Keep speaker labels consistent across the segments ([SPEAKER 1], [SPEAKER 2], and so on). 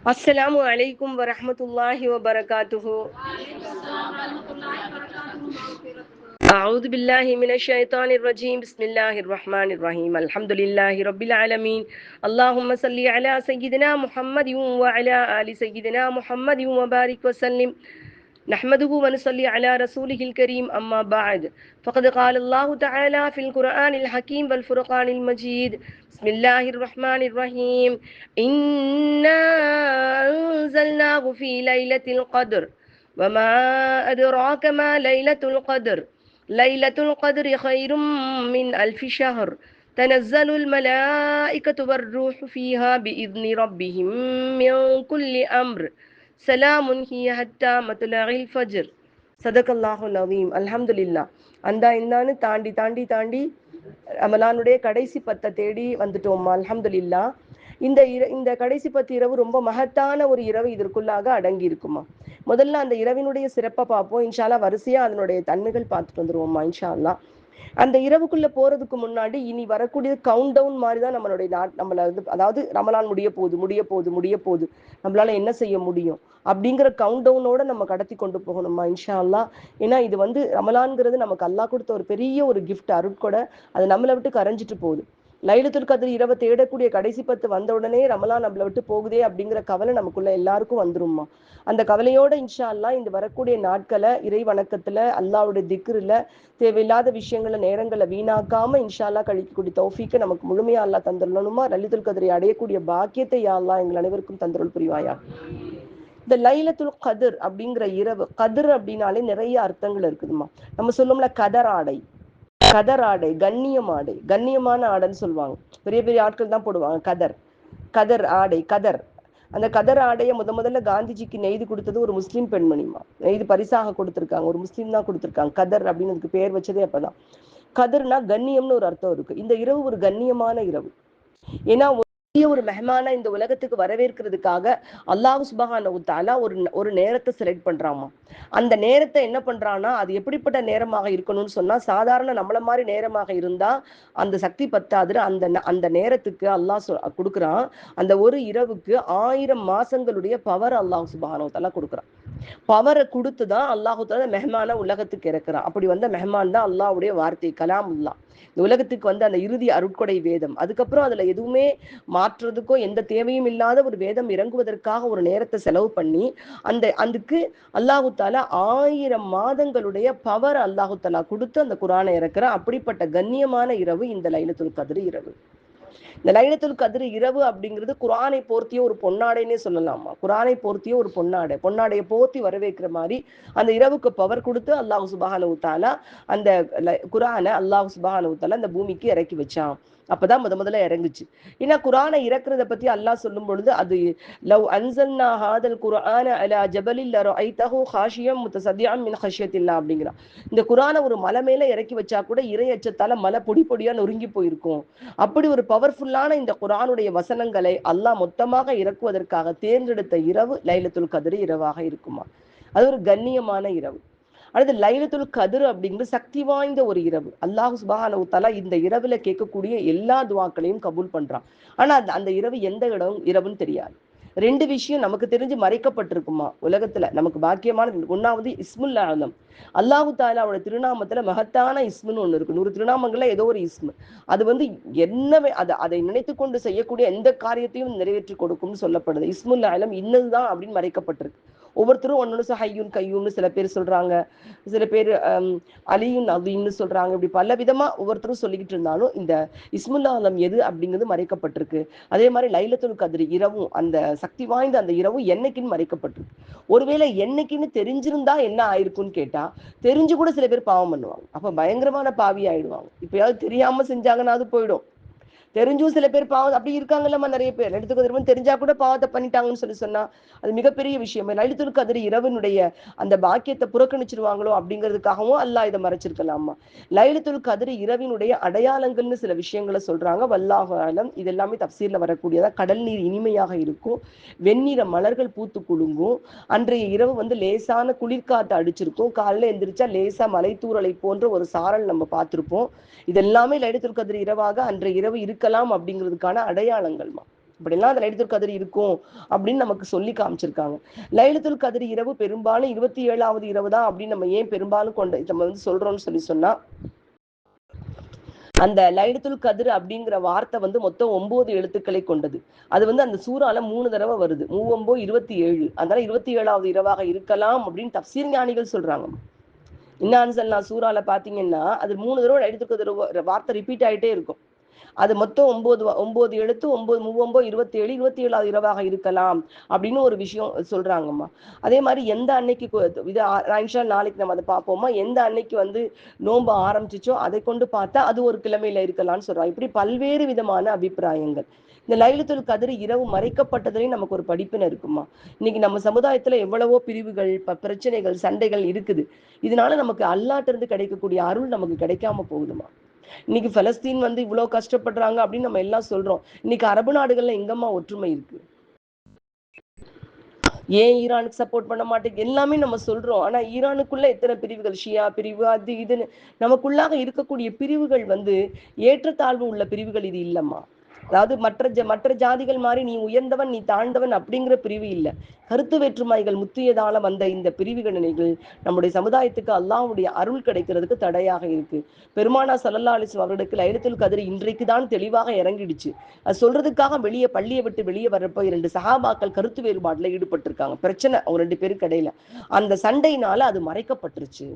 [SPEAKER 1] Assalamu alaikum wa rahmatullahi wa barakatuhu. أعوذ بالله من الشيطان الرجيم بسم الله الرحمن الرحيم الحمد لله رب العالمين اللهم صل على سيدنا محمد وعلى آل سيدنا محمد وبارك وسلم نحمده ونصلي على رسوله الكريم أما بعد فقد قال الله تعالى في القرآن الحكيم والفرقان المجيد بسم الله الرحمن الرحيم إنا أنزلناه في ليلة القدر وما أدراك ما ليلة القدر ليلة القدر خير من ألف شهر تنزل الملائكة والروح فيها بإذن ربهم من كل أمر سلام هي حتى مطلع الفجر صدق الله العظيم الحمد لله அந்த இந்தான்னு தாண்டி தாண்டி தாண்டி ரமலானுடைய கடைசி பத்தை தேடி வந்துட்டோம்மா அல்ஹம்துலில்லா. இந்த கடைசி 10 இரவு ரொம்ப மகத்தான ஒரு இரவு இதற்குள்ளாக அடங்கி இருக்குமா. முதல்ல அந்த இரவினுடைய சிறப்பை பார்ப்போம் இன்ஷால்லா. வரிசையா அதனுடைய தன்மைகள் பார்த்துட்டு வந்துருவோம்மா இன்ஷால்லா. அந்த இரவுக்குள்ள போறதுக்கு முன்னாடி இனி வரக்கூடிய கவுண்ட் டவுன் மாதிரி தான் நம்மளுடைய நம்மள அதாவது ரமலான் முடிய போகுது நம்மளால என்ன செய்ய முடியும் அப்படிங்கிற கவுண்ட் டவுனோட நம்ம கடத்தி கொண்டு போகணுமா இன்ஷா அல்லா. ஏன்னா இது ரமலான்ங்கிறது நமக்கு அல்லாஹ் கொடுத்த ஒரு பெரிய ஒரு கிஃப்ட், அருட்கொடை. அது நம்மளை விட்டு கரைஞ்சிட்டு போகுது. லைலத்துல் கத்ர் இரவை தேடக்கூடிய கடைசி 10 வந்த உடனே ரமலான் நம்மளை விட்டு போகுதே அப்படிங்கிற கவலை நமக்குள்ள எல்லாருக்கும் வந்துருமா. அந்த கவலையோட இன்ஷா அல்லா இந்த வரக்கூடிய நாட்களை இறை வணக்கத்துல அல்லாவுடைய திக்ருல தேவையில்லாத விஷயங்கள நேரங்களை வீணாக்காம இன்ஷா அல்லா கழிக்கக்கூடிய தௌஃபீக்கை நமக்கு முழுமையா அல்லா தந்துடணுமா. லைலத்துல் கத்ரை அடையக்கூடிய பாக்கியத்தை யா அல்லா எங்கள் அனைவருக்கும் தந்தருள் புரிவாயா. இந்த லைலத்துல் கதிர் அப்படிங்கிற இரவு, கதிர் அப்படின்னாலே நிறைய அர்த்தங்கள் இருக்குதுமா. நம்ம சொல்லும்ல கதர் ஆடை, கதர் ஆடை கண்ணியம் ஆடை, கண்ணியமான ஆடைன்னு சொல்லுவாங்க. பெரிய பெரிய ஆட்கள் தான் போடுவாங்க கதர், கதர் ஆடை, கதர். அந்த கதர் ஆடையை முதல்ல காந்திஜிக்கு நெய்து கொடுத்தது ஒரு முஸ்லீம் பெண்மணிமா. நெய்து பரிசாக கொடுத்துருக்காங்க, ஒரு முஸ்லீம் தான் கொடுத்துருக்காங்க. கதர் அப்படின்னு அதுக்கு பேர் வச்சதே அப்பதான். கதர்னா கண்ணியம்னு ஒரு அர்த்தம் இருக்கு. இந்த இரவு ஒரு கண்ணியமான இரவு. ஏன்னா ஒரு மெஹமான இந்த உலகத்துக்கு வரவேற்கிறதுக்காக அல்லாஹ் சுப்ஹானஹு வ தஆலா ஒரு நேரத்தை செலக்ட் பண்றாமா. அந்த நேரத்தை என்ன பண்றான்னா, அது எப்படிப்பட்ட நேரமாக இருக்கணும்னு சொன்னா, சாதாரண நம்மள மாதிரி நேரமாக இருந்தா அந்த சக்தி பத்தாது. அந்த நேரத்துக்கு அல்லாஹ் கொடுக்குறான். அந்த ஒரு இரவுக்கு 1000 மாசங்களுடைய பவர் அல்லாஹ் சுப்ஹானஹு வ தஆலா கொடுக்குறான். பவரை கொடுத்துதான் அல்லாஹு தஆலா மெஹமான உலகத்துக்கு இறக்குறான். அப்படி வந்த மெஹமான் தான் அல்லாஹ்வுடைய வார்த்தை கலாமுல்லா. இந்த உலகத்துக்கு அந்த இறுதி அருட்கொடை வேதம். அதுக்கப்புறம் அதுல எதுவுமே மாற்றுறதுக்கோ எந்த தேவையும் இல்லாத ஒரு வேதம் இறங்குவதற்காக ஒரு நேரத்தை செலவு பண்ணி அதுக்கு அல்லாஹு தாலா 1000 மாதங்களுடைய பவர் அல்லாஹு தாலா கொடுத்து அந்த குரானை இறக்குறான். அப்படிப்பட்ட கண்ணியமான இரவு இந்த லைலத்துல் கத்ர் இரவு. இந்த லைலத்துல் கத்ர் இரவு அப்படிங்கிறது குரானை போர்த்திய ஒரு பொன்னாடைன்னே சொல்லலாமா. குரானை போர்த்திய ஒரு பொன்னாடையை போர்த்தி வரவேற்கிற மாதிரி அந்த இரவுக்கு பவர் கொடுத்து அல்லாஹ் சுப்ஹானஹு வ தஆலா அந்த குரானை அல்லாஹ் சுப்ஹானஹு வ தஆலா அந்த பூமிக்கு இறக்கி வச்சான். அப்பதான் முதல்ல இறங்குச்சு. ஏன்னா குரானை இறக்குறத பத்தி அல்லாஹ் சொல்லும் பொழுது, அது லவ் அன்சல்னா ஹாதல் குர்ஆன அலா ஜபலில் லரஐதஹு ஹாஷியம் முத்தஸத்தியன் மின் ஹஷ்யத்தில்லாஹ் அப்படிங்கிறான். இந்த குரானை ஒரு மலை மேல இறக்கி வச்சா கூட இறை அச்சத்தால மலை பொடி பொடியா நொறுங்கி போயிருக்கும். அப்படி ஒரு பவர்ஃபுல்லான இந்த குரானுடைய வசனங்களை அல்லாஹ் மொத்தமாக இறக்குவதற்காக தேர்ந்தெடுத்த இரவு லைலத்துல் கத்ர் இரவாக இருக்குமா. அது ஒரு கண்ணியமான இரவு. அடுத்து லைலத்துல் கத்ர் அப்படிங்கிறது சக்தி வாய்ந்த ஒரு இரவு. அல்லாஹ் சுப்ஹானஹு வ தஆலா இந்த இரவுல கேட்கக்கூடிய எல்லா துவாக்களையும் கபூல் பண்றான். ஆனா அந்த இரவு எந்த இரவுன்னு தெரியாது. 2 விஷயம் நமக்கு தெரிஞ்சு மறைக்கப்பட்டிருக்குமா உலகத்துல. நமக்கு பாக்கியமான 1வது இஸ்முல் ஆலம். அல்லாஹு தாலாவோட திருநாமத்துல மகத்தான இஸ்முன்னு ஒண்ணு இருக்கு. 100 திருநாமங்கள்ல ஏதோ ஒரு இஸ்மு. அது என்ன அதை நினைத்து கொண்டு செய்யக்கூடிய எந்த காரியத்தையும் நிறைவேற்றி கொடுக்கும்னு சொல்லப்படுது. இஸ்முல் ஆலம் இன்னதுதான் அப்படின்னு மறைக்கப்பட்டிருக்கு. ஒவ்வொருத்தரும் ஒன்னொன்னு ஹையுன் கையூன்னு சில பேர் சொல்றாங்க, சில பேர் அலியுன் அலீம்னு சொல்றாங்க. இப்படி பல விதமா ஒவ்வொருத்தரும் சொல்லிக்கிட்டு இருந்தாலும் இந்த இஸ்முல் ஆலம் எது அப்படிங்கிறது மறைக்கப்பட்டிருக்கு. அதே மாதிரி லைலத்துல் கத்ர் இரவும் அந்த சக்தி வாய்ந்த அந்த இரவும் என்னைக்குன்னு மறைக்கப்பட்டிருக்கு. ஒருவேளை என்னைக்குன்னு தெரிஞ்சிருந்தா என்ன ஆயிருக்குன்னு கேட்டா, தெரிஞ்சு கூட சில பேர் பாவம் பண்ணுவாங்க. அப்ப பயங்கரமான பாவி ஆயிடுவாங்க. இப்பயாவது தெரியாம செஞ்சாங்கன்னா அது போயிடும். தெரிஞ்சும் சில பேர் பாவம் அப்படி இருக்காங்கல்லம்மா நிறைய பேர். லைலத்துல் கத்ர் தெரிஞ்சா கூட பாவத்தை பண்ணிட்டாங்கன்னு சொன்னா அது மிகப்பெரிய விஷயம். லைலத்துல் கத்ர் இரவனுடைய அந்த பாக்கியத்தை புறக்கணிச்சிருவாங்களோ அப்படிங்கிறதுக்காகவும் அல்லாஹ் இதை மறைச்சிருக்கலாமா. லைலத்துல் கத்ர் இரவினுடைய அடையாளங்கள்னு சில விஷயங்களை சொல்றாங்க. வல்லாஹு அலம். இது எல்லாமே தஃசீர்ல வரக்கூடியதா. கடல் நீர் இனிமையாக இருக்கும், வெண்ணிற மலர்கள் பூத்து குலுங்கும். அன்றைய இரவு லேசான குளிர்காத்து அடிச்சிருக்கும். காலையில எந்திரிச்சா லேசா மலை தூறலை போன்ற ஒரு சாரல் நம்ம பார்த்திருப்போம். இதெல்லாமே லைலத்துல் கத்ர் இரவாக அன்றைய இரவு இருக்கலாம் அப்படிங்கிறதுக்கான அடையாளங்கள்மா. இப்படிலாம் அந்த லைலத்துல் கதிர் இருக்கும் அப்படின்னு நமக்கு சொல்லி காமிச்சிருக்காங்க. லைலத்துல் கதிர் இரவு பெரும்பாலும் 27வது இரவு தான் அப்படின்னு நம்ம ஏன் பெரும்பாலும் நம்ம வந்து சொல்றோம்னு சொன்னா, அந்த லைலத்துல் கதிர் அப்படிங்கிற வார்த்தை வந்து மொத்தம் 9 எழுத்துக்களை கொண்டது. அது வந்து அந்த சூறால 3 தடவை வருது. 3 27. அதனால 27வது இரவாக இருக்கலாம் அப்படின்னு தப்சீர் ஞானிகள் சொல்றாங்க. இன்னான்சல்லா சூறால பாத்தீங்கன்னா அது 3 தடவை லைலத்துல் கதிர் வார்த்தை ரிப்பீட் ஆயிட்டே இருக்கும். அது மொத்தம் 9 எழுத்து, 9 27 27வது இரவாக இருக்கலாம் அப்படின்னு ஒரு விஷயம் சொல்றாங்கம்மா. அதே மாதிரி எந்த அன்னைக்கு இது நாளைக்கு நம்ம அதை பார்ப்போமா, எந்த அன்னைக்கு வந்து நோன்பு ஆரம்பிச்சிச்சோ அதை கொண்டு பார்த்தா அது ஒரு கிழமையில இருக்கலாம்னு சொல்றாங்க. இப்படி பல்வேறு விதமான அபிப்பிராயங்கள். இந்த லைலத்துல் கதிர் இரவு மறைக்கப்பட்டதுலேயும் நமக்கு ஒரு படிப்பினை இருக்குமா. இன்னைக்கு நம்ம சமுதாயத்துல எவ்வளவோ பிரிவுகள், பிரச்சனைகள், சண்டைகள் இருக்குது. இதனால நமக்கு அல்லாஹ்ட்ட இருந்து கிடைக்கக்கூடிய அருள் நமக்கு கிடைக்காம போகுதுமா. இன்னைக்கு பலஸ்தீன் வந்து இவ்வளவு கஷ்டப்படுறாங்க அப்படின்னு நம்ம எல்லாம் சொல்றோம். இன்னைக்கு அரபு நாடுகள்ல எங்கம்மா ஒற்றுமை இருக்கு? ஏன் ஈரானுக்கு சப்போர்ட் பண்ண மாட்டேங்குது எல்லாமே நம்ம சொல்றோம். ஆனா ஈரானுக்குள்ள எத்தனை பிரிவுகள், ஷியா பிரிவு, அது இதுன்னு நமக்குள்ளாக இருக்கக்கூடிய பிரிவுகள் வந்து ஏற்றத்தாழ்வு உள்ள பிரிவுகள் இது இல்லம்மா. அதாவது மற்ற ஜாதிகள் மாதிரி நீ உயர்ந்தவன், நீ தாழ்ந்தவன் அப்படிங்கிற பிரிவு இல்லை. கருத்து வேற்றுமைகள் முத்தியதால வந்த இந்த பிரிவுகள் நம்முடைய சமுதாயத்துக்கு அல்லாஹ்வுடைய அருள் கிடைக்கிறதுக்கு தடையாக இருக்கு. பெருமானா ஸல்லல்லாஹு அலைஹி வஸல்லம் அவர்களுக்கு லைலத்துல் கத்ர் இன்றைக்கு தான் தெளிவாக இறங்கிடுச்சு. அது சொல்றதுக்காக பள்ளியை விட்டு வெளியே வர்றப்போ 2 சஹாபாக்கள் கருத்து வேறுபாடுல ஈடுபட்டிருக்காங்க. பிரச்சனை அவங்க 2 பேருக்கு இடையில. அந்த சண்டையினால அது மறைக்கப்பட்டுருச்சு.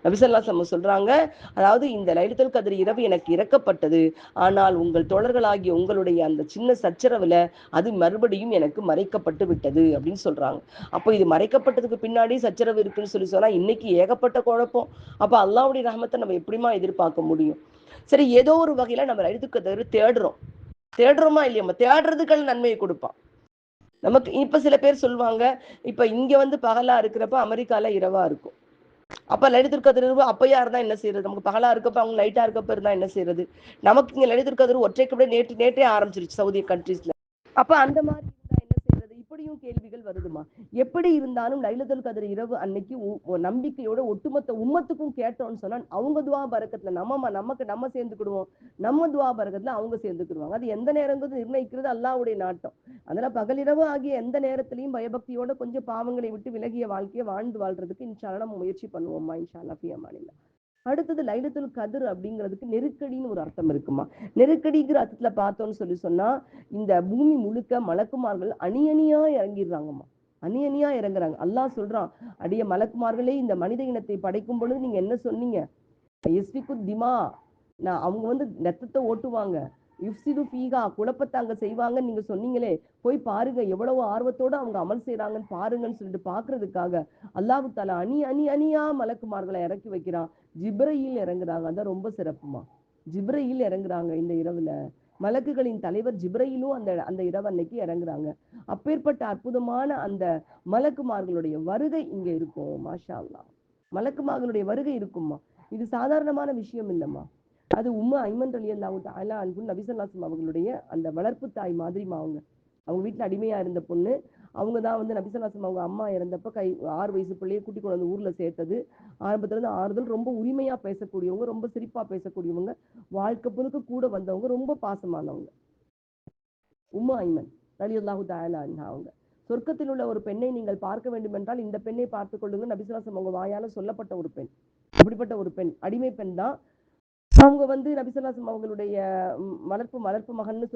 [SPEAKER 1] நபி ஸல்லல்லாஹு அலைஹி வஸல்லம் சொல்றாங்க, அதாவது இந்த லைலத்துல் கத்ர் இரவு எனக்கு இறக்கப்பட்டது. ஆனால் உங்கள் தோழர்களாகிய உங்களுடைய அந்த சின்ன சச்சரவுல அது மறுபடியும் எனக்கு மறைக்கப்பட்டு விட்டது அப்படின்னு சொல்றாங்க. அப்போ இது மறைக்கப்பட்டதுக்கு பின்னாடி சச்சரவு இருக்குன்னு சொன்னா இன்னைக்கு ஏகப்பட்ட குழப்பம். அப்ப அல்லாஹ்வுடைய ரஹ்மத்தை நம்ம எப்படிமா எதிர்பார்க்க முடியும்? சரி, ஏதோ ஒரு வகையில நம்ம லைலத்துல் கத்ர் தேடுறோமா இல்லையா? தேடுறதுக்கு நன்மையை கொடுப்பான் நமக்கு. இப்ப சில பேர் சொல்லுவாங்க, இப்ப இங்க வந்து பகலா இருக்கிறப்ப அமெரிக்கால இரவா இருக்கும். அப்ப லைலத்துல் கத்ர் அப்பயா இருந்தா என்ன செய்யறது? நமக்கு பகலா இருக்கப்ப அவங்க லைட்டா இருக்கப்ப இருந்தா என்ன செய்யறது? நமக்கு இங்க லைலத்துல் கத்ர் ஒற்றைக்கு நேற்றே ஆரம்பிச்சிருச்சு சவுதி கண்ட்ரீஸ்ல. அப்ப அந்த மாதிரி இருந்தா என்ன செய்யறது? இப்படியும் கேள்விகள் வருதுமா. எப்படி இருந்தாலும் லைலத்துல் கத்ர் இரவு அன்னைக்கு நம்பிக்கையோட ஒட்டுமொத்த உம்மத்துக்கும் கேட்டோம்னு சொன்னா அவங்க துவா பரக்கத்துல நம்ம சேர்ந்துக்கிடுவோம். நம்ம துவா பரக்கத்துல அவங்க சேர்ந்துக்கிடுவாங்க. அது எந்த நேரங்கிறது நிர்ணயிக்கிறது அல்லாஹ்வுடைய நாட்டம். அதனால பகலிரவு ஆகிய எந்த நேரத்திலையும் பயபக்தியோட கொஞ்சம் பாவங்களை விட்டு விலகிய வாழ்க்கையை வாழ்றதுக்கு இன்ஷா அல்லாஹ் நம்ம முயற்சி பண்ணுவோம்மா. இன்ஷா அல்லாஹ் ஃபி அமானில்லாஹ். அடுத்தது லைலத்துல் கத்ர் அப்படிங்கிறதுக்கு நெருக்கடின்னு ஒரு அர்த்தம் இருக்குமா. நெருக்கடிங்கிற அர்த்தத்துல பார்த்தோம்னு சொன்னா இந்த பூமி முழுக்க மலக்குமார்கள் அணியணியா இறங்கிடுறாங்கம்மா. அணியணியா இறங்குறாங்க. அல்லாஹ் சொல்றான், அடிய மலக்குமார்களே, இந்த மனித இனத்தை படைக்கும் பொழுது நீங்க என்ன சொன்னீங்க? திமா, நான் அவங்க வந்து ரத்தத்தை ஓட்டுவாங்க, யுஃப்சிது ஃபீஹா, குழப்பத்தை அங்க செய்வாங்கன்னு நீங்க சொன்னீங்களே, போய் பாருங்க எவ்வளவு ஆர்வத்தோட அவங்க அமல் செய்யறாங்கன்னு பாருங்கன்னு சொல்லிட்டு பாக்குறதுக்காக அல்லாஹ் தஆலா அணியா மலக்குமார்களை இறக்கி வைக்கிறான். ஜிப்ரீல் இறங்குறாங்க. அதான் ரொம்ப சிறப்புமா. ஜிப்ரீல் இறங்குறாங்க இந்த இரவுல. மலக்குகளின் தலைவர் ஜிப்ரீலும் அந்த இரவு அன்னைக்கு இறங்குறாங்க. அப்பேற்பட்ட அற்புதமான அந்த மலக்குமார்களுடைய வருகை இங்க இருக்கும். மாஷா அல்லாஹ். மலக்குமார்களுடைய வருகை இருக்குமா. இது சாதாரணமான விஷயம் இல்லம்மா. அது ஐமன் ரலியல்லாஹு தஆலா அன்ஹு நபி ஸல்லல்லாஹு அலைஹி வஸல்லம் அவர்களுடைய அந்த வளர்ப்பு தாய் மாதிரிமா. அவங்க வீட்டுல அடிமையா இருந்த பொண்ணு. அவங்க தான் வந்து நபி ஸல்லல்லாஹு அலைஹி வஸல்லம் அவங்க அம்மா இறந்தப்ப 6 வயசு பிள்ளையை கூட்டி கொண்டு வந்து ஊர்ல சேர்த்தது. ஆரம்பத்துல இருந்து ஆறுதல், ரொம்ப உரிமையா பேசக்கூடியவங்க, ரொம்ப சிரிப்பா பேசக்கூடியவங்க, வாழ்க்கை புழுக்க கூட வந்தவங்க, ரொம்ப பாசமானவங்க. ஐமன் ரலியல்லாஹு தஆலா அன்ஹா அவங்க. சொர்க்கத்தில் உள்ள ஒரு பெண்ணை நீங்கள் பார்க்க வேண்டும் என்றால் இந்த பெண்ணை பார்த்துக் கொள்ளுங்க. நபி ஸல்லல்லாஹு அலைஹி வஸல்லம் அவங்க வாயால சொல்லப்பட்ட ஒரு பெண். அப்படிப்பட்ட ஒரு பெண், அடிமை பெண் தான். அவங்க வந்து நபி ஸல்லல்லாஹு அலைஹி வஸல்லம் அவங்களுடைய வளர்ப்பு மகன்னு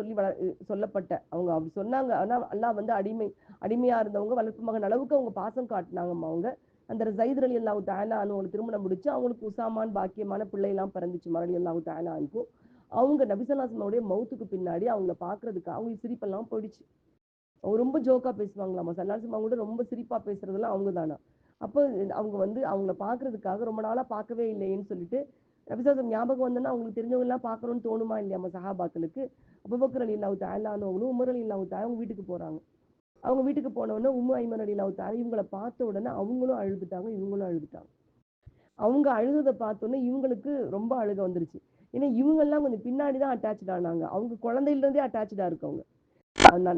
[SPEAKER 1] சொல்லப்பட்ட அவங்க அப்படி சொன்னாங்க. ஆனா அல்லாஹ் வந்து அடிமையா இருந்தவங்க வளர்ப்பு மகன் அளவுக்கு அவங்க பாசம் காட்டினாங்கம்மா. அவங்க அந்த ஸைத் ரலியல்லாஹு தஆலா அன்ஹு திருமணம் முடிச்சு அவங்களுக்கு உசாமான் பாக்கியமான பிள்ளை எல்லாம் பிறந்துச்சு ரலியல்லாஹு தஆலா அன்ஹு. அவங்க நபி ஸல்லல்லாஹு அலைஹி வஸல்லம் மௌத்துக்கு பின்னாடி அவங்கள பாக்குறதுக்கு அவங்களுக்கு சிரிப்பெல்லாம் போயிடுச்சு. அவங்க ரொம்ப ஜோக்கா பேசுவாங்களாமா. ஸல்லல்லாஹு அலைஹி வஸல்லம் அவங்க கூட ரொம்ப சிரிப்பா பேசுறதெல்லாம் அவங்க தானா. அப்போ அவங்க வந்து அவங்கள பாக்குறதுக்காக ரொம்ப நாளா பார்க்கவே இல்லையேன்னு சொல்லிட்டு நபி ஸல்லல்லாஹு அலைஹி வஸல்லம் ஞாபகம் வந்தோன்னா அவங்களுக்கு தெரிஞ்சவங்க எல்லாம் பார்க்கணும்னு தோணுமா இல்லையாமா சஹாபாக்களுக்கு. அபூபக்கர் ரலியல்லாஹு தஆலா அன்ஹுவும் உமர் ரலியல்லாஹு தஆலா அவங்க வீட்டுக்கு போறாங்க. அவங்க வீட்டுக்கு போன உடனே ஐமன் ரலியல்லாஹு தஆலா இவங்களை பார்த்த உடனே அவங்களும் அழுதுட்டாங்க, இவங்களும் அழுதுட்டாங்க. அவங்க அழுததை பார்த்தோன்னே இவங்களுக்கு ரொம்ப அழுக வந்துருச்சு. ஏன்னா இவங்க எல்லாம் கொஞ்சம் பின்னாடிதான் அட்டாச்சா ஆனாங்க. அவங்க குழந்தையில இருந்தே அட்டாச்சா இருக்கவங்க.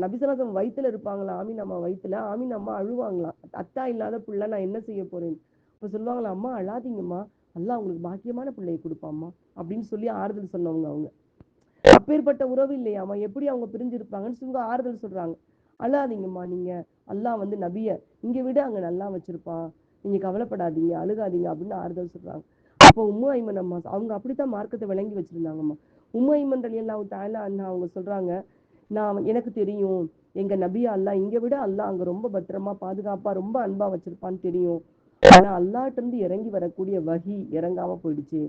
[SPEAKER 1] நபி ஸல்லல்லாஹு அலைஹி வஸல்லம் வயித்துல இருப்பாங்களா, ஆமீன் அம்மா வயித்துல, ஆமீன் அம்மா அழுவாங்களாம். அத்தா இல்லாத பிள்ளை நான் என்ன செய்ய போறேன். இப்ப சொல்லுவாங்களா, அம்மா அழாதீங்கம்மா, அல்லாஹ் உங்களுக்கு பாக்கியமான பிள்ளையை கொடுப்பாம்மா அப்படின்னு சொல்லி ஆறுதல் சொன்னவங்க அவங்க. அப்பேற்பட்ட உறவு இல்லையாமா, எப்படி அவங்க பிரிஞ்சிருப்பாங்கன்னு சிவங்க ஆறுதல் சொல்றாங்க. அழாதீங்கம்மா, நீங்க அல்லாஹ் வந்து நபிய இங்க விட அங்க நல்லா வச்சிருப்பான், நீங்க கவலைப்படாதீங்க, அழுகாதீங்க அப்படின்னு ஆறுதல் சொல்றாங்க. அப்போ உம்மு ஐமன் அம்மா அவங்க அப்படித்தான் மார்க்கத்தை விளங்கி வச்சிருந்தாங்கம்மா. உம்மு ஐமன் ரலியல்லாஹு தஆலா அன்ஹா அவங்க சொல்றாங்க, நான் எனக்கு தெரியும் எங்க நபியா அல்லாஹ் இங்க விட அல்லாஹ் அங்க ரொம்ப பத்திரமா பாதுகாப்பா ரொம்ப அன்பா வச்சிருப்பான்னு தெரியும். ஆனா அல்லாஹ்ட்ட இருந்து இறங்கி வரக்கூடிய வஹி இறங்காம போயிடுச்சு.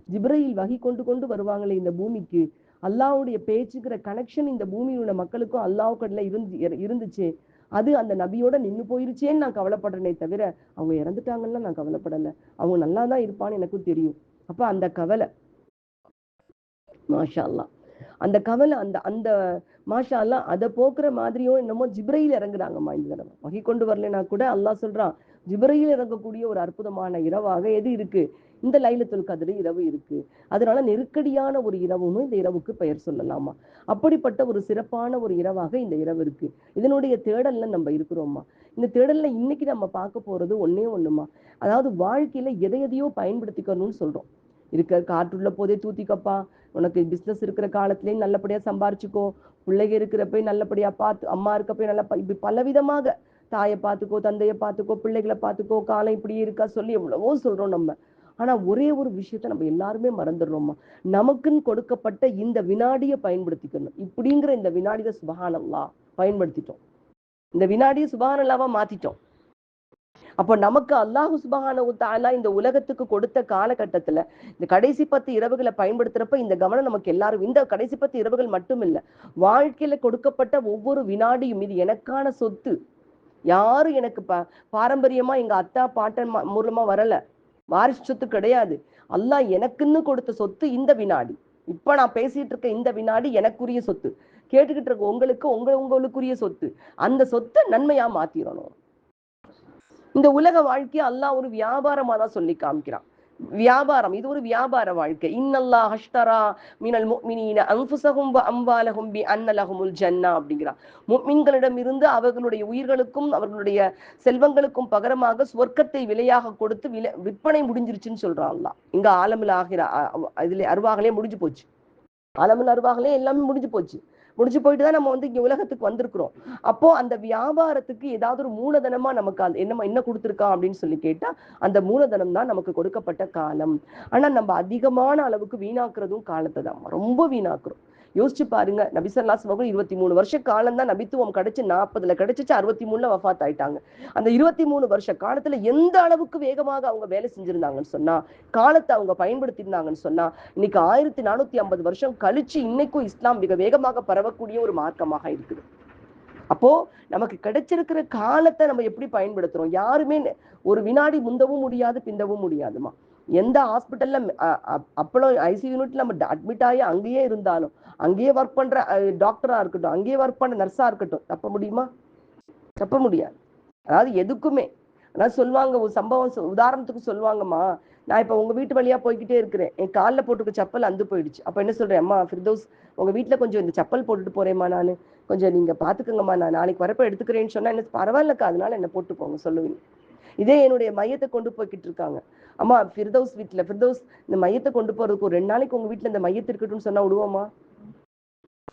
[SPEAKER 1] ஜிப்ரீல் வஹி கொண்டு கொண்டு வருவாங்களே இந்த பூமிக்கு, அல்லாஹ்வுடைய பேச்சுக்கிற கனெக்ஷன் இந்த பூமியில் உள்ள மக்களுக்கும் அல்லாஹ்வுக்கு இருந்துச்சு. அது அந்த நபியோட நின்னு போயிருச்சேன்னு நான் கவலைப்படுறேனே தவிர அவங்க இறந்துட்டாங்கன்னா நான் கவலைப்படல. அவங்க நல்லா தான் இருப்பான்னு எனக்கும் தெரியும். அப்ப அந்த கவலை, மாஷா அல்லாஹ், அந்த கவலை, அந்த அந்த மாஷா அல்லாஹ் அதை போக்குற மாதிரியோ என்னமோ ஜிப்ரீல் இறங்குறாங்கம்மா இந்த தடவை. வகை கொண்டு வரலைன்னா கூட அல்லாஹ் சொல்றான், ஜிப்ரீல் இறங்கக்கூடிய ஒரு அற்புதமான இரவாக எது இருக்கு, இந்த லைலத்துல் கத்ர் இரவு இருக்கு. அதனால நெருக்கடியான ஒரு இரவுன்னு இந்த இரவுக்கு பெயர் சொல்லலாமா. அப்படிப்பட்ட ஒரு சிறப்பான ஒரு இரவாக இந்த இரவு இருக்கு. இதனுடைய தேடல்ல நம்ம இருக்கிறோம்மா. இந்த தேடல்ல இன்னைக்கு நம்ம பார்க்க போறது ஒன்னே ஒண்ணுமா, அதாவது வாழ்க்கையில எதை எதையோ பயன்படுத்திக்கணும்னு சொல்றோம். இருக்க காற்றுள்ள போதே தூத்திக்கப்பா, உனக்கு பிசினஸ் இருக்கிற காலத்திலேயும் நல்லபடியா சம்பாரிச்சுக்கோ, பிள்ளைங்க இருக்கிறப்ப நல்லபடியா பார்த்து, அம்மா இருக்கப்ப நல்லா இப்படி பலவிதமாக தாயை பார்த்துக்கோ, தந்தையை பார்த்துக்கோ, பிள்ளைகளை பார்த்துக்கோ, காலம் இப்படியே இருக்கா சொல்லி எவ்வளவோ சொல்றோம் நம்ம. ஆனா ஒரே ஒரு விஷயத்த நம்ம எல்லாருமே மறந்துடுறோம்மா, நமக்குன்னு கொடுக்கப்பட்ட இந்த வினாடியை பயன்படுத்திக்கணும். இப்படிங்கிற இந்த வினாடியை சுபஹானல்லாஹ் பயன்படுத்திட்டோம். இந்த வினாடியை சுபஹானல்லாஹ்வா மாத்திட்டோம். அப்போ நமக்கு அல்லாஹு சுப்ஹானஹு தஆலா இந்த உலகத்துக்கு கொடுத்த காலகட்டத்துல இந்த கடைசி 10 இரவுகளை பயன்படுத்துறப்ப இந்த கவனம் நமக்கு எல்லாரும், இந்த கடைசி 10 இரவுகள் மட்டும் இல்ல, வாழ்க்கையில கொடுக்கப்பட்ட ஒவ்வொரு வினாடியும் இது எனக்கான சொத்து. யாரும் எனக்கு பாரம்பரியமா எங்க அத்தா பாட்டன் மூலமா வரல, வாரிசு சொத்து கிடையாது. அல்லாஹ் எனக்குன்னு கொடுத்த சொத்து இந்த வினாடி. இப்ப நான் பேசிட்டு இருக்க இந்த வினாடி எனக்குரிய சொத்து. கேட்டுக்கிட்டு இருக்க உங்களுக்கு உங்களுக்குரிய சொத்து. அந்த சொத்தை நன்மையா மாத்திரணும். இந்த உலக வாழ்க்கையை அல்லாஹ் ஒரு வியாபாரமா தான் சொல்லி காமிக்கிறான். வியாபாரம், இது ஒரு வியாபார வாழ்க்கை. இன்னல்லாஹ் அஷ்தரா மினல் முஃமினீன அன்ஃபுஸஹும் வ அம்வாலஹும் பிஅன்ன லஹுமுல் ஜன்னah அப்படிங்கிறான். முஃமின்களிடம் இருந்து அவர்களுடைய உயிர்களுக்கும் அவர்களுடைய செல்வங்களுக்கும் பகரமாக சொர்க்கத்தை விலையாக கொடுத்து விற்பனை முடிஞ்சிருச்சுன்னு சொல்றான் அல்லாஹ். இங்க ஆலமுல் ஆகிரா இதுல அருவாகலே முடிஞ்சு போச்சு. ஆலமுல் அருவாகலே எல்லாமே முடிஞ்சு போச்சு. முடிஞ்சு போயிட்டு தான் நம்ம இங்க உலகத்துக்கு வந்திருக்கிறோம். அப்போ அந்த வியாபாரத்துக்கு ஏதாவது ஒரு மூலதனமா நமக்கு என்ன கொடுத்துருக்கான் அப்படின்னு சொல்லி கேட்டா, அந்த மூலதனம் தான் நமக்கு கொடுக்கப்பட்ட காலம். ஆனா நம்ம அதிகமான அளவுக்கு வீணாக்குறதும் காலத்தை தான், ரொம்ப வீணாக்குறோம். யோசிச்சு பாருங்க, நபி ஸல்லல்லாஹு அலைஹி வஸல்லம் 23 வருஷ காலம் தான் நபித்துவம் கிடைச்சு, 40ல கிடைச்சிச்சு, 63ல வஃபாத் ஆயிட்டாங்க. அந்த 23 வருஷ காலத்துல எந்த அளவுக்கு வேகமாக அவங்க வேலை செஞ்சிருந்தாங்கன்னு சொன்னா, காலத்தை அவங்க பயன்படுத்தியிருந்தாங்கன்னு சொன்னா, இன்னைக்கு 1450 வருஷம் கழிச்சு இன்னைக்கும் இஸ்லாம் மிக வேகமாக பரவக்கூடிய ஒரு மார்க்கமாக இருக்குது. அப்போ நமக்கு கிடைச்சிருக்கிற காலத்தை நம்ம எப்படி பயன்படுத்துறோம்? யாருமே ஒரு வினாடி முந்தவும் முடியாது, பிந்தவும் முடியாதுமா. எந்த ஹாஸ்பிட்டல்ல அப்பளோ ஐசியூ யூனிட்ல நம்ம அட்மிட் ஆகி அங்கேயே இருந்தாலும், அங்கேயே ஒர்க் பண்ற டாக்டரா இருக்கட்டும், அங்கேயே ஒர்க் பண்ண நர்ஸா இருக்கட்டும், தப்ப முடியுமா? தப்ப முடியாது. அதாவது எதுக்குமே, அதாவது சொல்லுவாங்க, ஒரு சம்பவம் உதாரணத்துக்கு சொல்லுவாங்கம்மா, நான் இப்ப உங்க வீட்டு வழியா போய்கிட்டே இருக்கிறேன், என் காலில் போட்டுக்க செப்பல் அந்து போயிடுச்சு. அப்ப என்ன சொல்றேன், அம்மா ஃபிர்தௌஸ் உங்க வீட்டுல கொஞ்சம் இந்த செப்பல் போட்டுட்டு போறேம்மா, நானு கொஞ்சம் நீங்க பாத்துக்கங்கம்மா, நான் நாளைக்கு வரப்ப எடுத்துக்கிறேன்னு சொன்னா என்ன, பரவாயில்லக்கா அதனால என்ன போட்டுக்கோங்க சொல்லுவீங்க. இதே என்னுடைய மையத்தை கொண்டு போய்கிட்டு இருக்காங்க, அம்மா ஃபிர்தௌஸ் வீட்டுல ஃபிர்தௌஸ் இந்த மையத்தை கொண்டு போறதுக்கு ஒரு 2 நாளைக்கு உங்க வீட்டுல இந்த மையத்தை இருக்கட்டும்னு சொன்னா விடுவோமா?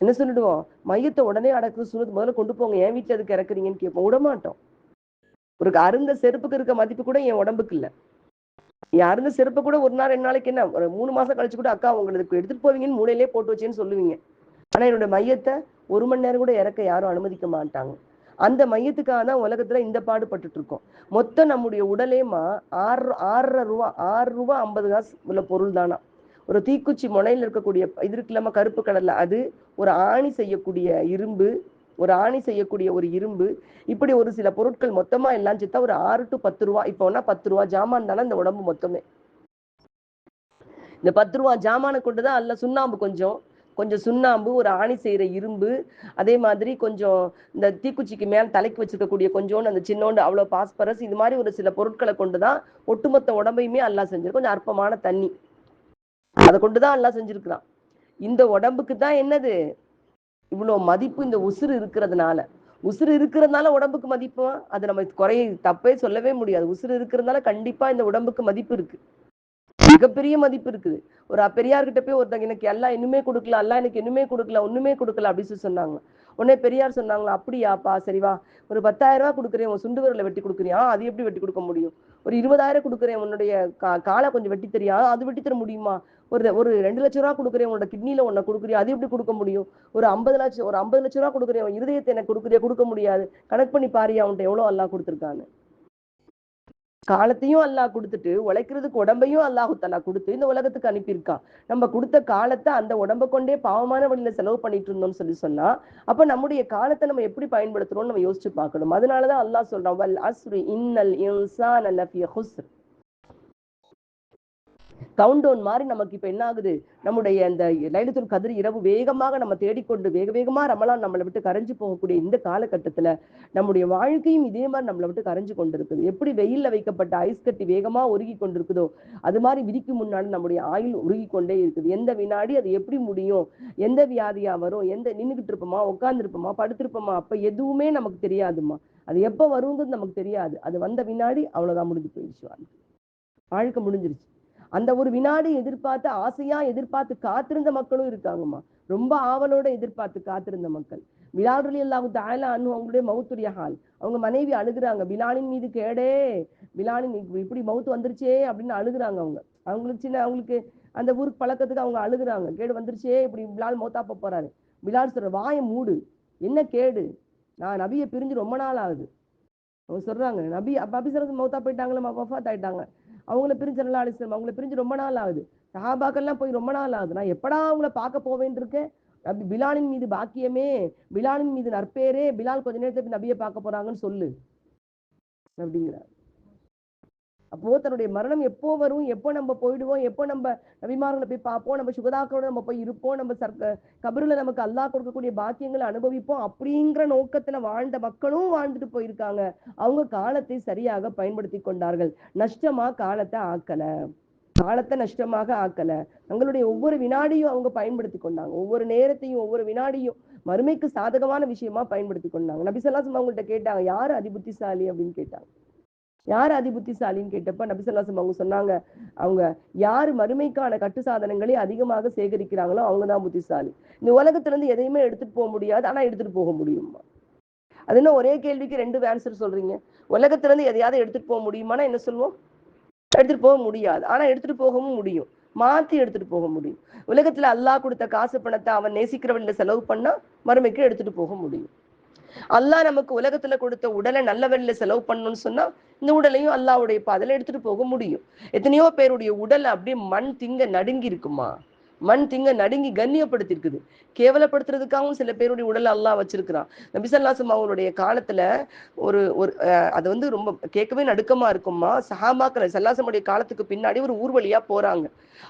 [SPEAKER 1] என்ன சொல்லிடுவோம்? மையத்தை உடனே அடக்குறது சுனத், முதல்ல கொண்டு போங்க, என் வீட்டுல எதுக்கு இறக்குறீங்கன்னு கேட்போம், விடமாட்டோம். ஒரு அருந்த செருப்புக்கு இருக்க மதிப்பு கூட என் உடம்புக்கு இல்ல. அருந்த செருப்பு கூட ஒரு நாள் 2 நாளைக்கு என்ன, ஒரு 3 மாசம் கழிச்சு கூட அக்கா உங்களுக்கு எடுத்துட்டு போவீங்கன்னு மூளையிலே போட்டு வச்சேன்னு சொல்லுவீங்க. ஆனா என்னோட மையத்தை 1 மணி நேரம் கூட இறக்க யாரும் அனுமதிக்க மாட்டாங்க. அந்த மையத்துக்காக தான் உலகத்துல இந்த பாடுபட்டு இருக்கோம். மொத்தம் நம்முடைய உடலேமா 6.5 ரூபா 6 ரூபா 50 காசு உள்ள பொருள் தானா. ஒரு தீக்குச்சி முனையில் இருக்கக்கூடிய இது இருக்குல்லாம கருப்பு கடல்ல, அது ஒரு ஆணி செய்யக்கூடிய இரும்பு, ஒரு ஆணி செய்யக்கூடிய ஒரு இரும்பு, இப்படி ஒரு சில பொருட்கள் மொத்தமா எல்லாம் சேர்த்தா ஒரு 6 to 10 ரூபா. இப்போ 10 ரூபா ஜாமான் தானே இந்த உடம்பு மொத்தமே. இந்த 10 ரூபா ஜாமான கொண்டுதான் அல்ல சுண்ணாம்பு, கொஞ்சம் கொஞ்சம் சுண்ணாம்பு, ஒரு ஆணி செய்யற இரும்பு, அதே மாதிரி கொஞ்சம் இந்த தீக்குச்சிக்கு மேல தலைக்கு வச்சிருக்கக்கூடிய கொஞ்சோண்டு அந்த சின்னோண்டு அவ்வளவு பாஸ்பரஸ், இது மாதிரி ஒரு சில பொருட்களை கொண்டுதான் ஒட்டுமொத்த உடம்பையுமே அல்லாஹ் செஞ்சிருக்கு. கொஞ்சம் அற்பமான தண்ணி, அதை கொண்டுதான் அல்லாஹ் செஞ்சிருக்கிறான். இந்த உடம்புக்கு தான் என்னது இவ்வளவு மதிப்பு, இந்த உசுறு இருக்கிறதுனால. உசுறு இருக்கிறதுனால உடம்புக்கு மதிப்பு, அது நம்ம தப்பே சொல்லவே முடியாது. உசுறு இருக்கிறதுனால கண்டிப்பா இந்த உடம்புக்கு மதிப்பு இருக்கு. மிகப்பெரிய மதிப்பு இருக்குது. ஒரு பெரியார்கிட்ட போய் ஒருத்தங்க எனக்கு எல்லாம் இன்னுமே கொடுக்கல, அல்லா எனக்கு இன்னுமே கொடுக்கல, ஒண்ணுமே கொடுக்கல அப்படின்னு சொன்னாங்க. உடனே பெரியார் சொன்னாங்களா, அப்படியாப்பா சரி வா, ஒரு 10,000 கொடுக்குறேன், உன் சுண்டு விரலை வெட்டி கொடுக்குறியா, அது எப்படி வெட்டி கொடுக்க முடியும்? ஒரு 20,000 கொடுக்குறேன், உன்னுடைய காலை கொஞ்சம் வெட்டி தெரியா, அது வெட்டி தர முடியுமா? ஒரு ஒரு 2,00,000 கொடுக்குறேன், உன்னோட கிட்னில ஒன்ன கொடுக்குறியா, அது எப்படி கொடுக்க முடியும்? ஒரு 50 லட்சம் ரூபா கொடுக்குறேன், உன் இருதயத்தை எனக்கு கொடுக்குறியா, கொடுக்க முடியாது. கனெக்ட் பண்ணி பாரியா, அவன்கிட்ட எவ்வளவு அல்லா கொடுத்துருக்கான்னு. காலத்தையும் அல்லாஹ் கொடுத்துட்டு உழைக்கிறதுக்கு உடம்பையும் அல்லாஹு தஆலா கொடுத்து இந்த உலகத்துக்கு அனுப்பியிருக்கான். நம்ம கொடுத்த காலத்தை அந்த உடம்பை கொண்டே பாவமான வழியில செலவு பண்ணிட்டு இருந்தோம்னு சொன்னா அப்ப நம்முடைய காலத்தை நம்ம எப்படி பயன்படுத்துறோம்னு நம்ம யோசிச்சு பார்க்கணும். அதனாலதான் அல்லாஹ் சொல்றான், வல் அஸ்ரி இன்னல் இன்சான லஃபீ ஹுஸ்ர். கவுண்டவுன் மாதிரி நமக்கு இப்ப என்ன ஆகுது, நம்முடைய அந்த லைலத்துல் கத்ர் இரவு வேகமாக நம்ம தேடிக்கொண்டு வேக வேகமா ரமலான் நம்மளை விட்டு கரைஞ்சு போகக்கூடிய இந்த காலகட்டத்துல நம்முடைய வாழ்க்கையும் இதே மாதிரி நம்மளை விட்டு கரைஞ்சு கொண்டு இருக்குது. எப்படி வெயில்ல வைக்கப்பட்ட ஐஸ் கட்டி வேகமா உருகி கொண்டிருக்குதோ அது மாதிரி விதிக்கு முன்னாடி நம்முடைய ஆயுள் உருகி கொண்டே இருக்குது. எந்த வினாடி அது எப்படி முடியும், எந்த வியாதியா வரும், எந்த நின்றுகிட்டு இருப்போமா, உட்கார்ந்து இருப்போமா, படுத்திருப்போமா, அப்ப எதுவுமே நமக்கு தெரியாதுமா. அது எப்ப வருங்கிறது நமக்கு தெரியாது. அது வந்த வினாடி அவ்வளவுதான், முடிஞ்சு போயிடுச்சு, வாழ்க்கை முடிஞ்சிருச்சு. அந்த ஒரு வினாடி எதிர்பார்த்து ஆசையா எதிர்பார்த்து காத்திருந்த மக்களும் இருக்காங்கம்மா. ரொம்ப ஆவலோட எதிர்பார்த்து காத்திருந்த மக்கள். பிலால் ரலியல்லாஹு தஆலா அன்ஹு அவங்களுடைய மௌத்துடைய ஹால். அவங்க மனைவி அழுகுறாங்க, பிலாலின் மீது கேடே, பிலாலின் இப்படி மௌத்து வந்துருச்சே அப்படின்னு அழுகுறாங்க. அவங்களுக்கு அந்த ஊருக்கு பழக்கத்துக்கு அவங்க அழுகுறாங்க, கேடு வந்துருச்சே, இப்படி பிலால் மௌத்தா போறாரு. பிலால் சொல்ற, வாயை மூடு, என்ன கேடு, நான் நபியை பிரிஞ்சு ரொம்ப நாள் ஆகுது. அவங்க சொல்றாங்க, நபி அபிசரத்து மௌத்தா போயிட்டாங்களா, வஃபாத் ஆயிட்டாங்க, அவங்கள பிரிஞ்சு ஸல்லல்லாஹு அலைஹி வஸல்லம் அவங்கள பிரிஞ்சு ரொம்ப நாள் ஆகுது, சஹாபாக்கள்லாம் போய் ரொம்ப நாள் ஆகுது, நான் எப்படா அவங்கள பார்க்க போவேன் இருக்கேன். நபி பிலாலின் மீது பாக்கியமே, பிலாலின் மீது நற்பேரே, பிலால் கொஞ்ச நேரத்துக்கு நபியை பார்க்க போறாங்கன்னு சொல்லு அப்படிங்கிறார். அப்போ தன்னுடைய மரணம் எப்போ வரும், எப்போ நம்ம போயிடுவோம், எப்போ நம்ம நபிமார்களை போய் பார்ப்போம், நம்ம சுகதாக்களோட நம்ம போய் இருப்போம், நம்ம கபருல நமக்கு அல்லாஹ் கொடுக்கக்கூடிய பாக்கியங்களை அனுபவிப்போம் அப்படிங்கிற நோக்கத்துல வாழ்ந்த மக்களும் வாழ்ந்துட்டு போயிருக்காங்க. அவங்க காலத்தை சரியாக பயன்படுத்தி கொண்டார்கள். நஷ்டமா காலத்தை ஆக்கல, காலத்தை நஷ்டமாக ஆக்கல. தங்களுடைய ஒவ்வொரு வினாடியும் அவங்க பயன்படுத்தி கொண்டாங்க. ஒவ்வொரு நேரத்தையும் ஒவ்வொரு வினாடியும் மறுமைக்கு சாதகமான விஷயமா பயன்படுத்தி கொண்டாங்க. நபி ஸல்லல்லாஹு அலைஹி வஸல்லம் அவங்கள்ட்ட கேட்டாங்க, யாரு அதிபுத்திசாலி அப்படின்னு கேட்டாங்க. யார் அதிபுத்திசாலின்னு கேட்டப்ப நபி ஸல்லல்லாஹு அலைஹி வஸல்லம் அவங்க சொன்னாங்க, அவங்க யாரு மறுமைக்கான கட்டு சாதனங்களை அதிகமாக சேகரிக்கிறாங்களோ அவங்கதான் புத்திசாலி. இந்த உலகத்துல இருந்து எதையுமே எடுத்துட்டு போக முடியாது, ஆனா எடுத்துட்டு போக முடியுமா? அது என்ன ஒரே கேள்விக்கு 2 ஆன்சர் சொல்றீங்க? உலகத்துல இருந்து எதையாவது எடுத்துட்டு போக முடியுமானா என்ன சொல்லுவோம்? எடுத்துட்டு போக முடியாது, ஆனா எடுத்துட்டு போகவும் முடியும், மாத்தி எடுத்துட்டு போக முடியும். உலகத்துல அல்லாஹ் கொடுத்த காசு பணத்தை அவன் நேசிக்கிற வழியில செலவு பண்ணா மறுமைக்கு எடுத்துட்டு போக முடியும். அல்லாஹ் நமக்கு உலகத்துல கொடுத்த உடலை நல்ல வழியில செலவு பண்ணணும்னு சொன்னா இந்த உடலையும் அல்லாஹ்வுடைய பாதையில எடுத்துட்டு போக முடியும். எத்தனையோ பேருடைய உடல் அப்படியே மண் திங்க நடுங்கி இருக்குமா, மண் திங்க நடுங்கி கண்ணியப்படுத்தி இருக்குது. கேவலப்படுத்துறதுக்காகவும் சில பேருடைய உடலை அல்லாஹ் வச்சிருக்கிறான். நபி ஸல்லல்லாஹு அலைஹி வஸல்லம் அவங்களுடைய காலத்துல ஒரு ஒரு அது வந்து ரொம்ப கேட்கவே நடுக்கமா இருக்குமா. சஹாபாக்கள் ஸல்லல்லாஹு அலைஹி வஸல்லம் காலத்துக்கு பின்னாடி ஒரு ஊர் வழியா போறாங்க.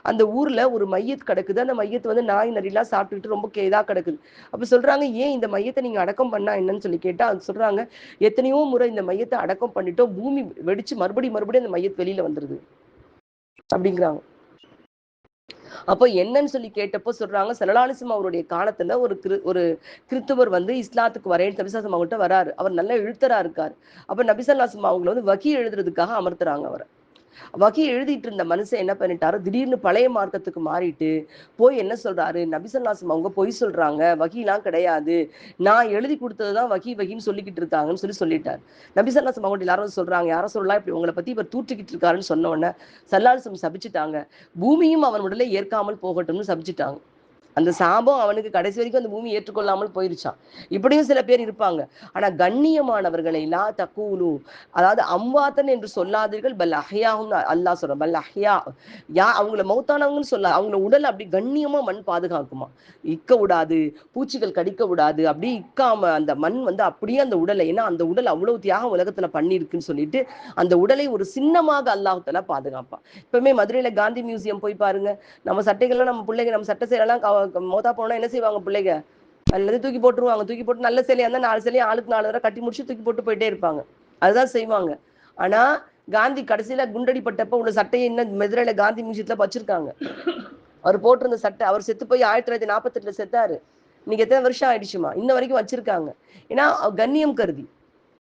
[SPEAKER 1] அந்த ஊர்ல ஒரு மையத் கிடக்குது. அந்த மையத்து வந்து நாய் நரிலாம் சாப்பிட்டுட்டு ரொம்ப இதா கிடக்குது. அப்ப சொல்றாங்க, ஏன் இந்த மையத்தை நீங்க அடக்கம் பண்ணா என்னன்னு சொல்லி கேட்டா அது சொல்றாங்க, எத்தனையோ முறை இந்த மையத்தை அடக்கம் பண்ணிட்டோம், பூமி வெடிச்சு மறுபடியும் அந்த மையத்து வெளியில வந்துருது அப்படிங்கிறாங்க. அப்போ என்னன்னு சொல்லி கேட்டப்போ சொல்றாங்க, ஸல்லல்லாஹு அலைஹி வஸல்லம் அவருடைய காலத்துல ஒரு கிறிஸ்தவர் வந்து இஸ்லாத்துக்கு வரேன்னு நபி ஸல்லல்லாஹு அலைஹி வஸல்லம் அவங்கள்ட்ட வராரு. அவர் நல்ல எழுத்தரா இருக்காரு. அப்ப நபி ஸல்லல்லாஹு அலைஹி வஸல்லம் அவங்களை வந்து வகி எழுதுறதுக்காக அமர்த்துறாங்க அவரை. வகி எழுதிட்டு இருந்த மனுஷன் என்ன பண்ணிட்டாரு, திடீர்னு பழைய மார்க்கத்துக்கு மாறிட்டு போய் என்ன சொல்றாரு, நபி ஸல்லல்லாஹு அலைஹி வஸல்லம் அவங்க பொய் சொல்றாங்க, வகிலாம் கிடையாது, நான் எழுதி கொடுத்ததுதான் வகி வகின்னு சொல்லிக்கிட்டு இருக்காங்கன்னு சொல்லிட்டாரு. நபி ஸல்லல்லாஹு அலைஹி வஸல்லம் அவங்க எல்லாரும் சொல்றாங்க, யாரும் சொல்லலாம் இப்படி உங்களை பத்தி இவர் தூற்றிக்கிட்டு இருக்காருன்னு சொன்ன உடனே ஸல்லல்லாஹு அலைஹி வஸல்லம் சபிச்சுட்டாங்க, பூமியும் அவன் உடலை ஏற்காமல் போகட்டும்னு சபிச்சுட்டாங்க. அந்த சாபம் அவனுக்கு கடைசி வரைக்கும் அந்த பூமி ஏற்றுக்கொள்ளாமல் போயிருச்சான். இப்படியும் சில பேர் இருப்பாங்க. ஆனா கண்ணியமானவர்களை லா தக்கூலு, அதாவது அம்வாத்தன் என்று சொல்லாதீர்கள், பல் அஹ்யாஹும் அல்லாஹ் சொல்றான். பல் அஹ்யா, அவங்கள மௌத்தானவங்கன்னு சொல்ல, அவங்கள உடல் அப்படி கண்ணியமா மண் பாதுகாக்குமா, இக்க விடாது, பூச்சிகள் கடிக்க விடாது, அப்படி இக்காம அந்த மண் வந்து அப்படியே அந்த உடலை, ஏன்னா அந்த உடல் அவ்வளவு தியாகம் உலகத்துல பண்ணிருக்குன்னு சொல்லிட்டு அந்த உடலை ஒரு சின்னமாக அல்லாஹ் தஆலா பாதுகாப்பான். இப்பவுமே மதுரையில காந்தி மியூசியம் போய் பாருங்க, நம்ம சட்டைகள்லாம் நம்ம பிள்ளைங்க நம்ம சட்டை சேலைலாம் மோதா போனா என்ன செய்வாங்க பிள்ளைங்க, அல்லது தூக்கி போட்டுருவாங்க. தூக்கி போட்டு நல்ல சேலையா இருந்தா 4 சேலையும் ஆளுக்கு 4 தடவை கட்டி முடிச்சு தூக்கி போட்டு போயிட்டே இருப்பாங்க. அதுதான் செய்வாங்க. ஆனா காந்தி கடைசியில குண்டடிப்பட்டப்ப உள்ள சட்டையை இன்னும் மதுரையில காந்தி மியூசியத்துல வச்சிருக்காங்க. அவர் போட்டிருந்த சட்டை, அவர் செத்து போய் 1948 செத்தாரு. இன்னைக்கு எத்தனை வருஷம் ஆயிடுச்சுமா, இன்ன வரைக்கும் வச்சிருக்காங்க. ஏன்னா கண்ணியம் கருதி.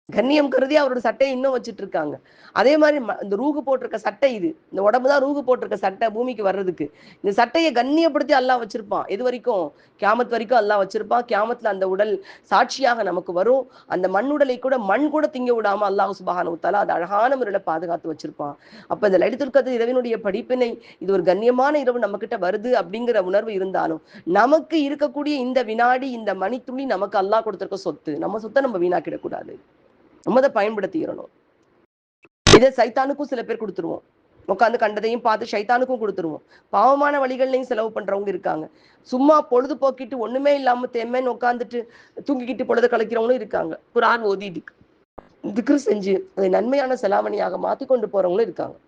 [SPEAKER 1] கண்ணியம் கருதி அவரோட சட்டையை இன்னும் வச்சுட்டு இருக்காங்க. அதே மாதிரி இந்த ரூகு போட்டிருக்க சட்டை, இது இந்த உடம்பு தான் ரூகு போட்டிருக்க சட்டை பூமிக்கு வர்றதுக்கு. இந்த சட்டையை கண்ணியப்படுத்தி அல்லாஹ் வச்சிருப்பான். எது வரைக்கும்? கியாமத் வரைக்கும் அல்லாஹ் வச்சிருப்பான். கியாமத்துல அந்த உடல் சாட்சியாக நமக்கு வரும். அந்த மண்ணுடலை கூட மண் கூட திங்க விடாம அல்லாஹ் சுப்ஹானஹு வ தஆலா அது அழகான முறையில பாதுகாத்து வச்சிருப்பான். அப்ப இந்த லைலத்துல் கத்ர் இரவினுடைய படிப்பினை, இது ஒரு கண்ணியமான இரவு நம்ம கிட்ட வருது அப்படிங்கிற உணர்வு இருந்தாலும், நமக்கு இருக்கக்கூடிய இந்த வினாடி, இந்த மணித்துளி நமக்கு அல்லாஹ் கொடுத்திருக்க சொத்து. நம்ம சொத்தை நம்ம வீணாக்கிடக்கூடாது. நம்ம அதை பயன்படுத்திடணும். இதை சைத்தானுக்கும் சில பேர் கொடுத்துருவோம். உட்காந்து கண்டதையும் பார்த்து சைத்தானுக்கும் கொடுத்துருவோம். பாவமான வழிகள்லையும் செலவு பண்றவங்க இருக்காங்க. சும்மா பொழுது போக்கிட்டு ஒண்ணுமே இல்லாம தெம்மேன்னு உட்காந்துட்டு தூங்கிக்கிட்டு பொழுது கழிக்கிறவங்களும் இருக்காங்க. குர்ஆன் ஓதிட்டு திக்ர் செஞ்சு அதை நன்மையான செலாவணியாக மாத்தி கொண்டு போறவங்களும் இருக்காங்க.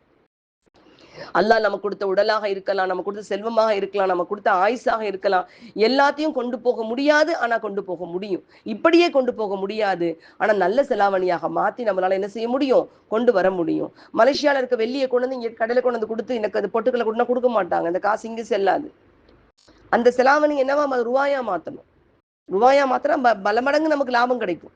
[SPEAKER 1] அல்லாஹ் நமக்கு கொடுத்த உடலாக இருக்கலாம், நம்ம கொடுத்த செல்வமாக இருக்கலாம், நம்ம கொடுத்த ஆயுசாக இருக்கலாம், எல்லாத்தையும் கொண்டு போக முடியாது. ஆனா கொண்டு போக முடியும். இப்படியே கொண்டு போக முடியாது. ஆனா நல்ல செலாவணியாக மாத்தி நம்மளால என்ன செய்ய முடியும்? கொண்டு வர முடியும். மலேசியால இருக்க வெள்ளியை கொண்டு வந்து இங்க கடையில கொண்டு வந்து கொடுத்து எனக்கு அது பொட்டுக்களை கொண்டு கொடுக்க மாட்டாங்க. அந்த காசு இங்க செல்லாது. அந்த செலாவணி என்னவா ரூபாயா மாத்தணும். ரூபாயா மாத்திரம் பல மடங்கு நமக்கு லாபம் கிடைக்கும்.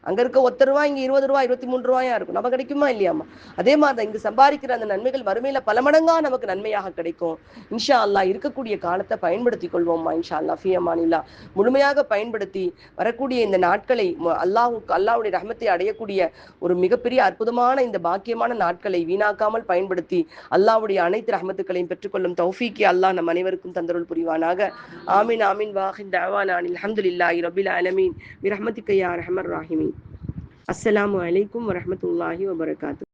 [SPEAKER 1] அங்க இருக்க 1 ரூபாய் இங்க 20 ரூபாய் 23 ரூபாயா இருக்கும். நம்ம கிடைக்குமா இல்லையாமா? அதே மாதிரிதான் இங்கு சம்பாதிக்கிற அந்த நன்மைகள் வறுமையில பல மடங்கா நமக்கு நன்மையாக கிடைக்கும். இன்ஷா அல்லாஹ் இருக்கக்கூடிய காலத்தை பயன்படுத்திக் கொள்வோம்மா. இன்ஷா அல்லாஹ் ஃபீ அமானில்லாஹ் முழுமையாக பயன்படுத்தி வரக்கூடிய இந்த நாட்களை அல்லாஹ்வுடைய ரஹ்மத்தை அடையக்கூடிய ஒரு மிகப்பெரிய அற்புதமான இந்த பாக்கியமான நாட்களை வீணாக்காமல் பயன்படுத்தி அல்லாஹ்வுடைய அனைத்து ரஹ்மத்துக்களையும் பெற்றுக்கொள்ளும் தௌஃபீக்கை அல்லாஹ் நம் அனைவருக்கும் தந்தருள் புரிவானாக. ஆமீன் ஆமீன். வாஹிர் தஅவானா அல்ஹம்துலில்லாஹி ரப்பில் ஆலமீன் பிரஹ்மதிக யா அர்ஹமர் ராஹிமீன். அஸ்ஸலாமு அலைக்கும் வரஹ்மத்துல்லாஹி வபரகாத்துஹு.